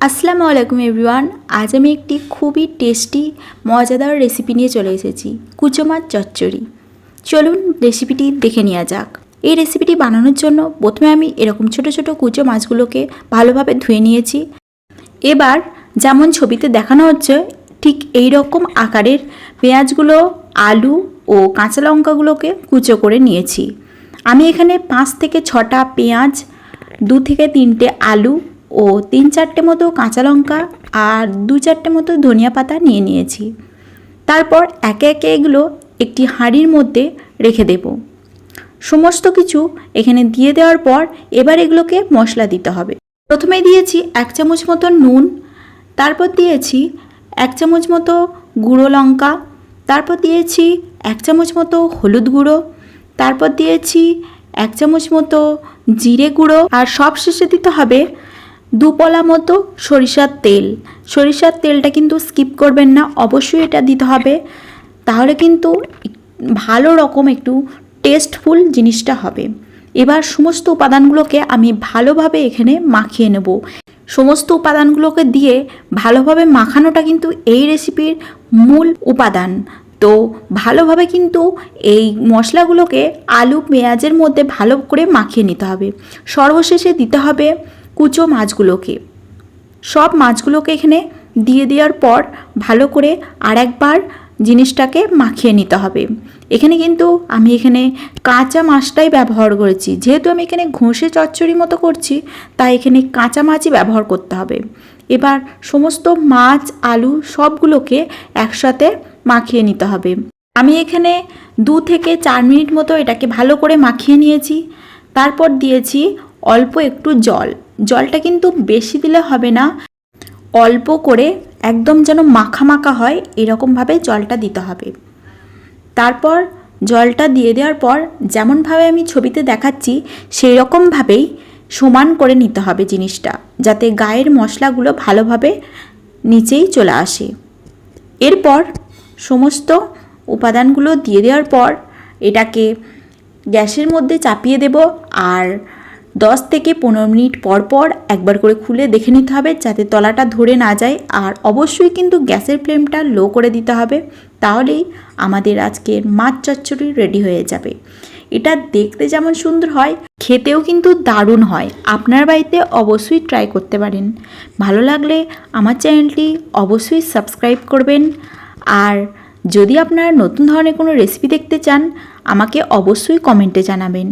আসসালামু আলাইকুম এভরিওয়ান। আজ আমি একটি খুবই টেস্টি মজাদার রেসিপি নিয়ে চলে এসেছি, কুচো মাছ চচ্চড়ি। চলুন রেসিপিটি দেখে নেওয়া যাক। এই রেসিপিটি বানানোর জন্য প্রথমে আমি এরকম ছোট ছোট কুচো মাছগুলোকে ভালোভাবে ধুয়ে নিয়েছি। এবার যেমন ছবিতে দেখানো হচ্ছে ঠিক এই রকম আকারের পেঁয়াজগুলো, আলু ও কাঁচা লঙ্কাগুলোকে কুচো করে নিয়েছি। আমি এখানে 5 থেকে 6টা পেঁয়াজ, 2 থেকে 3টে আলু ও 3-4টে মতো কাঁচা লঙ্কা আর 2-4টে মতো ধনিয়া পাতা নিয়ে নিয়েছি। তারপর একে একে এগুলো একটি হাঁড়ির মধ্যে রেখে দেব। সমস্ত কিছু এখানে দিয়ে দেওয়ার পর এবার এগুলোকে মশলা দিতে হবে। প্রথমে দিয়েছি 1 চামচ মতো নুন, তারপর দিয়েছি 1 চামচ মতো গুঁড়ো লঙ্কা, তারপর দিয়েছি 1 চামচ মতো হলুদ গুঁড়ো, তারপর দিয়েছি 1 চামচ মতো জিরে গুঁড়ো আর সবশেষে দিতে হবে 2 পলা মতো সরিষার তেল। সরিষার তেলটা কিন্তু স্কিপ করবেন না, অবশ্যই এটা দিতে হবে, তাহলে কিন্তু ভালো রকম একটু টেস্টফুল জিনিসটা হবে। এবার সমস্ত উপাদানগুলোকে আমি ভালোভাবে এখানে মাখিয়ে নেব। সমস্ত উপাদানগুলোকে দিয়ে ভালোভাবে মাখানোটা কিন্তু এই রেসিপির মূল উপাদান। তো ভালোভাবে কিন্তু এই মশলাগুলোকে আলু পেঁয়াজের মধ্যে ভালো করে মাখিয়ে নিতে হবে। সর্বশেষে দিতে হবে কুচো মাছগুলোকে। সব মাছগুলোকে এখানে দিয়ে দেওয়ার পর ভালো করে আরেকবার জিনিসটাকে মাখিয়ে নিতে হবে। এখানে কিন্তু আমি এখানে কাঁচা মাছটাই ব্যবহার করেছি, যেহেতু আমি এখানে ঘষে চচ্চড়ি মতো করছি তাই এখানে কাঁচা মাছই ব্যবহার করতে হবে। এবার সমস্ত মাছ আলু সবগুলোকে একসাথে মাখিয়ে নিতে হবে। আমি এখানে 2 থেকে 4 মিনিট মতো এটাকে ভালো করে মাখিয়ে নিয়েছি। তারপর দিয়েছি অল্প একটু জল। জলটা কিন্তু বেশি দিলে হবে না, অল্প করে একদম যেন মাখা মাখা হয় এরকমভাবে জলটা দিতে হবে। তারপর জলটা দিয়ে দেওয়ার পর যেমনভাবে আমি ছবিতে দেখাচ্ছি সেই রকমভাবেই সমান করে নিতে হবে জিনিসটা, যাতে গায়ের মশলাগুলো ভালোভাবে নিচেই চলে আসে। এরপর সমস্ত উপাদানগুলো দিয়ে দেওয়ার পর এটাকে গ্যাসের মধ্যে চাপিয়ে দেব আর 10 থেকে 15 মিনিট পর পর একবার করে খুলে দেখে নিতে হবে যাতে তলাটা ধরে না যায়। আর অবশ্যই কিন্তু গ্যাসের ফ্লেমটা লো করে দিতে হবে, তাহলেই আমাদের আজকের মাছ চচ্চড়ি রেডি হয়ে যাবে। এটা দেখতে যেমন সুন্দর হয়, খেতেও কিন্তু দারুণ হয়। আপনার বাড়িতে অবশ্যই ট্রাই করতে পারেন। ভালো লাগলে আমার চ্যানেলটি অবশ্যই সাবস্ক্রাইব করবেন। আর যদি আপনারা নতুন ধরনের কোনো রেসিপি দেখতে চান আমাকে অবশ্যই কমেন্টে জানাবেন।